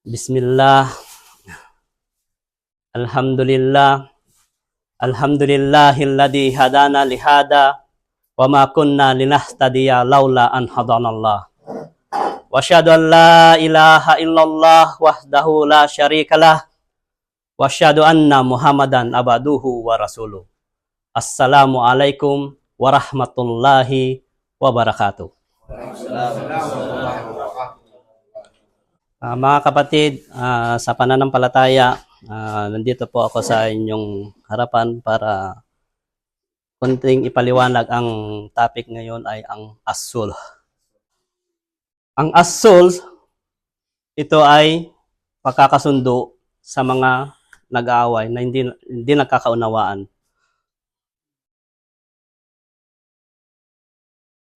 Bismillah, alhamdulillah, alhamdulillahilladzi hadana lihada, wa ma kunna linahtadiya laula an hadanallah. Wa asyhadu an la ilaha illallah wahdahu la syarikalah, wa asyhadu anna Muhammadan abduhu wa rasuluh. Assalamualaikum warahmatullahi wabarakatuh. Mga kapatid, sa pananampalataya, nandito po ako sa inyong harapan para kunting ipaliwanag. Ang topic ngayon ay ang as-sulh. Ang as-sulh, ito ay pagkakasundo sa mga nag-aaway na hindi nagkakaunawaan.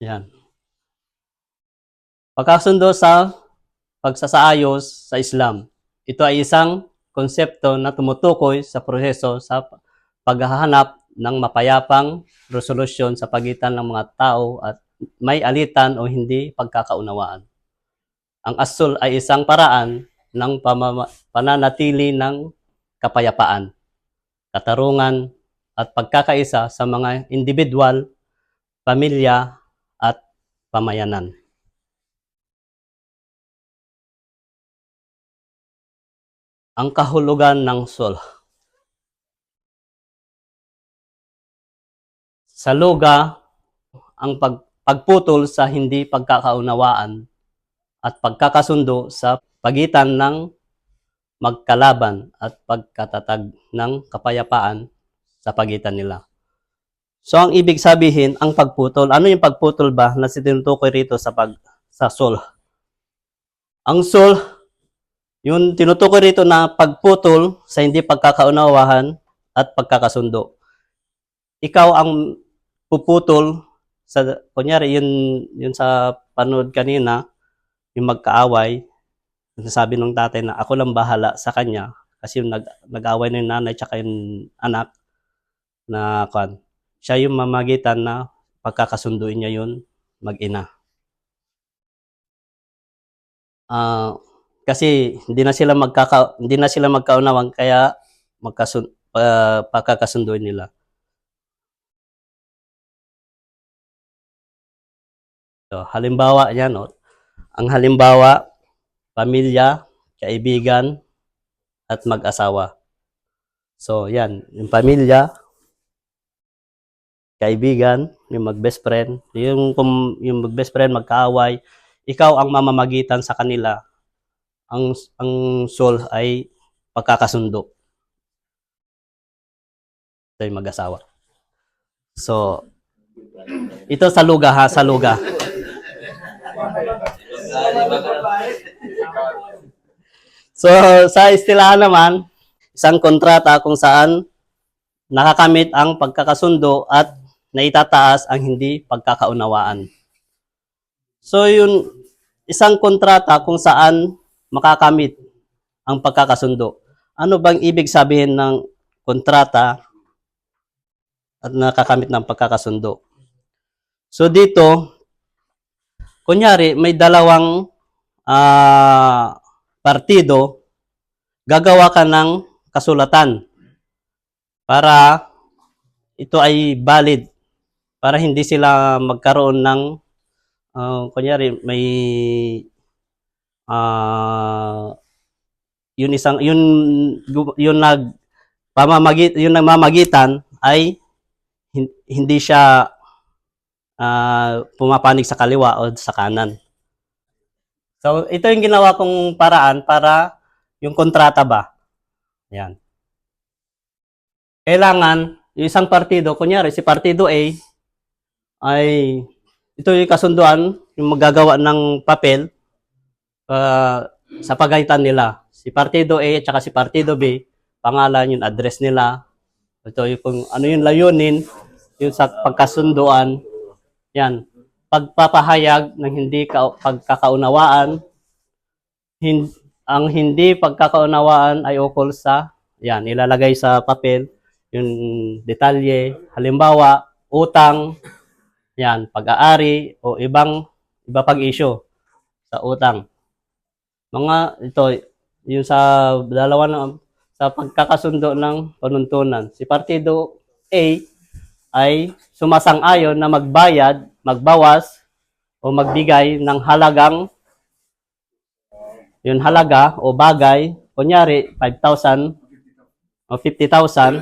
Yan. Pagkakasundo sa pagsasaayos sa Islam. Ito ay isang konsepto na tumutukoy sa proseso sa paghahanap ng mapayapang resolusyon sa pagitan ng mga tao at may alitan o hindi pagkakaunawaan. Ang as-sulh ay isang paraan ng pananatili ng kapayapaan, katarungan at pagkakaisa sa mga individual, pamilya at pamayanan. Ang kahulugan ng sulh. Sa luga, ang pagputol sa hindi pagkakaunawaan at pagkakasundo sa pagitan ng magkalaban at pagkatatag ng kapayapaan sa pagitan nila. So ang ibig sabihin, ang pagputol, ano yung pagputol ba na tinutukoy rito sa sulh? Ang sulh, yung tinutukoy rito na pagputol sa hindi pagkakaunawahan at pagkakasundo. Ikaw ang puputol sa, kunyari, yun sa panood kanina, yung magkaaway, sabi ng tatay na ako lang bahala sa kanya kasi yung nag-away na yung nanay tsaka yung anak na siya yung mamagitan na pagkakasunduin niya yun mag-ina. Kasi hindi na sila magkaunawang kaya pagkakasunduin nila. So, halimbawa yan, ang halimbawa, pamilya, kaibigan, at mag-asawa. So, yan, yung pamilya, kaibigan, yung mag-best friend, yung mag-best friend, magkaaway, ikaw ang mamamagitan sa kanila. Ang sulh ay pagkakasundo. Ito yung mag-asawa. So, ito sa luga ha, sa luga. So, sa istilahan naman, isang kontrata kung saan nakakamit ang pagkakasundo at naitataas ang hindi pagkakaunawaan. So, yun, isang kontrata kung saan makakamit ang pagkakasundo. Ano bang ibig sabihin ng kontrata at nakakamit ng pagkakasundo? So, dito, kunyari, may dalawang partido, gagawa ka ng kasulatan para ito ay valid, para hindi sila magkaroon ng kunyari may yung nagmamagitan ay hindi siya pumapanig sa kaliwa o sa kanan. So, ito yung ginawa kong paraan para yung kontrata ba. Yan. Kailangan, yung isang partido, kunyari si Partido A, ay ito yung kasunduan, yung magagawa ng papel sa pagitan nila. Si Partido A at saka si Partido B, pangalan, yung address nila. Ito yung kung ano yung layunin, yung sa pagkasunduan. Yan. Pagpapahayag ng hindi pagkakaunawaan, ang hindi pagkakaunawaan ay ukol sa, yan, ilalagay sa papel, yung detalye, halimbawa, utang, yan, pag-aari, o iba pag issue sa utang. Mga ito, Yung sa dalawa na sa pagkakasundo ng panuntunan. Si Partido A ay sumasang-ayon na magbayad, magbawas o magbigay ng halaga o bagay, kunyari 5,000 o 50,000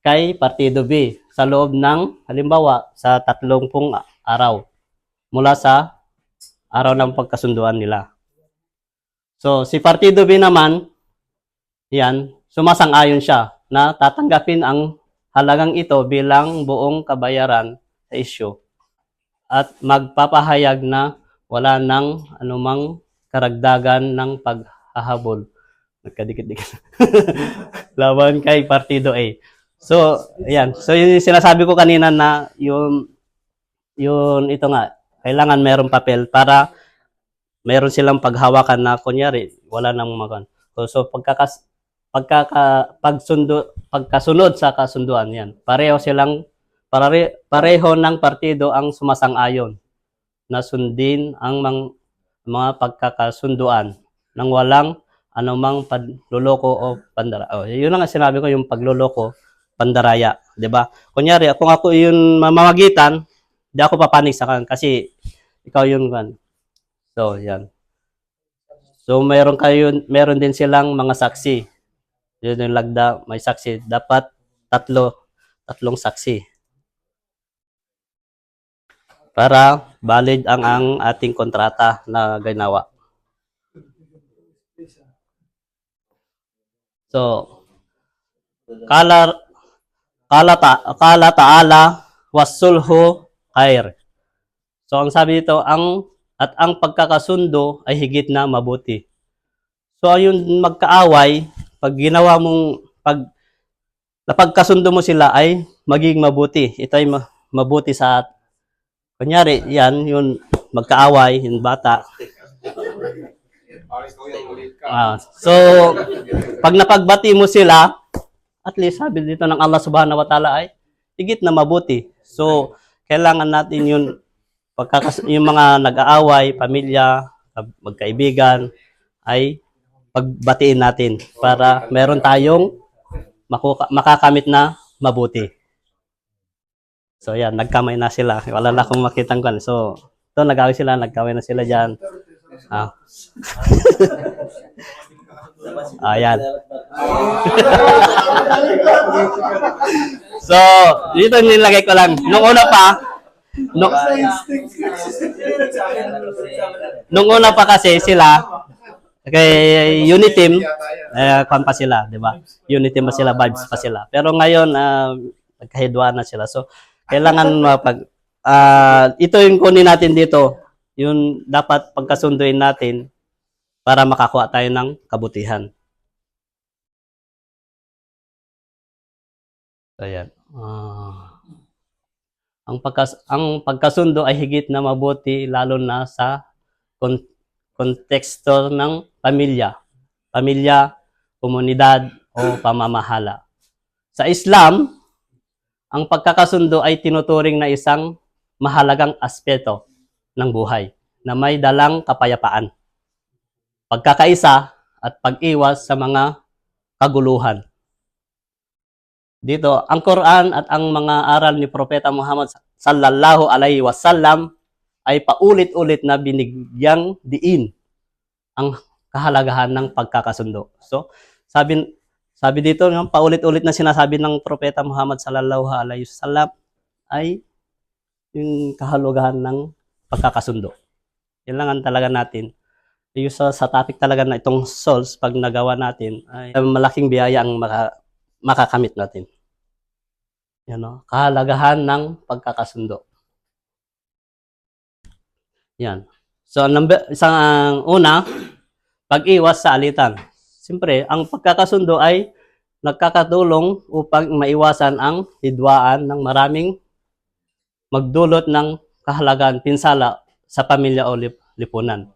kay Partido B sa loob ng halimbawa sa 30 araw mula sa araw ng pagkasunduan nila. So si Partido B naman, yan, sumasang-ayon siya na tatanggapin ang halagang ito bilang buong kabayaran sa issue at magpapahayag na wala nang anumang karagdagan ng paghahabol. Nagkadikit-dikit. Laban kay Partido A. So, ayan. So, yung sinasabi ko kanina na ito nga, kailangan merong papel para meron silang paghawakan na kunyari, wala nang makan. So pagkasunod sa kasunduan yan. Pareho ng partido ang sumasang-ayon na sundin ang mga pagkakasunduan nang walang anumang pagluloko o pandara. Oh, yun ang sinabi ko, yung pagluloko, pandaraya, 'di ba? Kunyari, kung ako yung mamamagitan, di ako papanig sa kan kasi ikaw yun kan. So, yan. So, meron din silang mga saksi. Yun yung lagda, may saksi. Dapat tatlong saksi. Para valid ang ating kontrata na ginawa. So, kala ta'ala wasulhu khair. So, ang sabi dito, ang pagkakasundo ay higit na mabuti. So, yung magkaaway, pag napagkasundo mo sila ay maging mabuti. Ito ay mabuti sa, kunyari, yan, yung magkaaway, yung bata. So, pag napagbati mo sila, at least sabi dito ng Allah subhanahu wa ta'ala ay higit na mabuti. So, kailangan natin yung mga nag-aaway, pamilya, magkaibigan, ay pagbatiin natin para meron tayong makakamit na mabuti. So yan, nagkamay na sila. Wala na akong makitang kan. So, ito nagkamay na sila dyan. Ayan. So, dito nilagay ko lang. Nung una pa kasi sila, kay Uniteam, kwan pa sila, di ba? Uniteam pa sila, vibes pa sila. Pero ngayon, nagkahidwaan na sila. So, kailangan ito yung kunin natin dito, yung dapat pagkasunduin natin para makakuha tayo ng kabutihan. Ayan. Ang pagkasundo ay higit na mabuti lalo na sa konteksto ng pamilya, komunidad o pamamahala. Sa Islam, ang pagkakasundo ay tinuturing na isang mahalagang aspeto ng buhay na may dalang kapayapaan, pagkakaisa at pag-iwas sa mga kaguluhan. Dito, ang Quran at ang mga aral ni Propeta Muhammad sallallahu alaihi wasallam ay paulit-ulit na binigyang diin ang kahalagahan ng pagkakasundo. So, sabi dito, paulit-ulit na sinasabi ng Propeta Muhammad sallallahu alaihi wasallam ay yung kahalagahan ng pagkakasundo. Kailangan talaga natin. Yung sa topic talaga na itong souls, pag nagawa natin, ay malaking biyaya ang makakamit natin. Yan, no? Kahalagahan ng pagkakasundo. Yan. So, isang una, pag-iwas sa alitan. Siyempre, ang pagkakasundo ay nagkakatulong upang maiwasan ang hidwaan ng maraming magdulot ng kahalagan, pinsala sa pamilya o lipunan.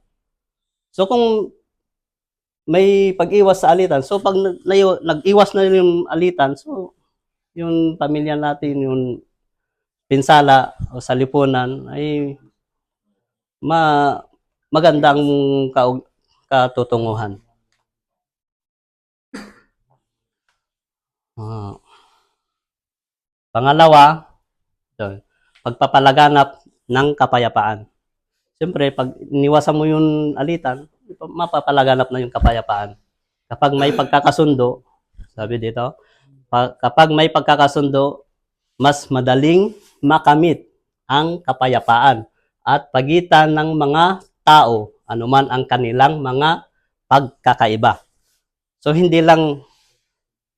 So, kung may pag-iwas sa alitan, so pag nag-iwas na yung alitan, so yung pamilya natin, yung pinsala o sa lipunan ay magandang katutunguhan. Pangalawa, pagpapalaganap ng kapayapaan. Siyempre, pag iniwasan mo yung alitan, mapapalaganap na yung kapayapaan. Kapag may pagkakasundo, sabi dito, kapag may pagkakasundo, mas madaling makamit ang kapayapaan at pagitan ng mga tao, anuman ang kanilang mga pagkakaiba. So, hindi lang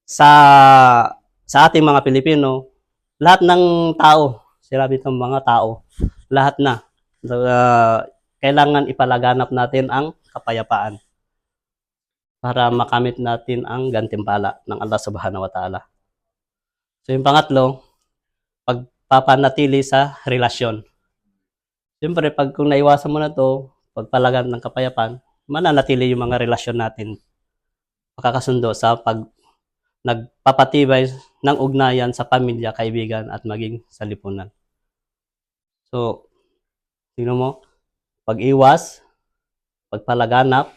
sa ating mga Pilipino, lahat ng tao, sinabi itong mga tao, lahat na, kailangan ipalaganap natin ang kapayapaan para makamit natin ang gantimpala ng Allah Subhanahu wa Ta'ala. So yung pangatlo, pagpapanatili sa relasyon. Siyempre, kung naiwasan mo na to, pagpalaganap ng kapayapaan, mananatili yung mga relasyon natin makakasundo sa nagpapatibay ng ugnayan sa pamilya, kaibigan, at maging sa lipunan. So, tingnan mo, pag-iwas, pagpalaganap,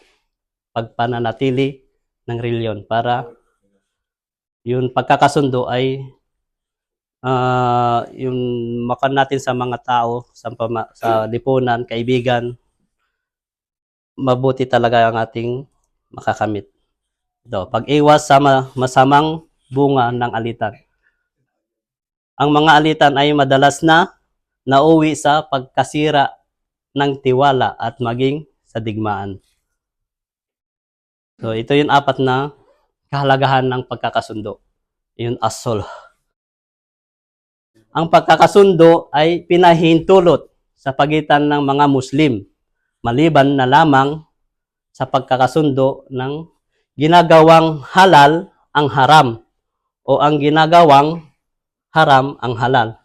pagpananatili ng reliyon para yung pagkakasundo ay yung makan natin sa mga tao, sa lipunan, kaibigan, mabuti talaga ang ating makakamit. Ito, pag-iwas sa masamang bunga ng alitan. Ang mga alitan ay madalas na nauwi sa pagkasira ng tiwala at maging sa digmaan. So, ito yung 4 na kahalagahan ng pagkakasundo. Yung asol. Ang pagkakasundo ay pinahintulot sa pagitan ng mga Muslim, maliban na lamang sa pagkakasundo ng ginagawang halal ang haram o ang ginagawang haram ang halal.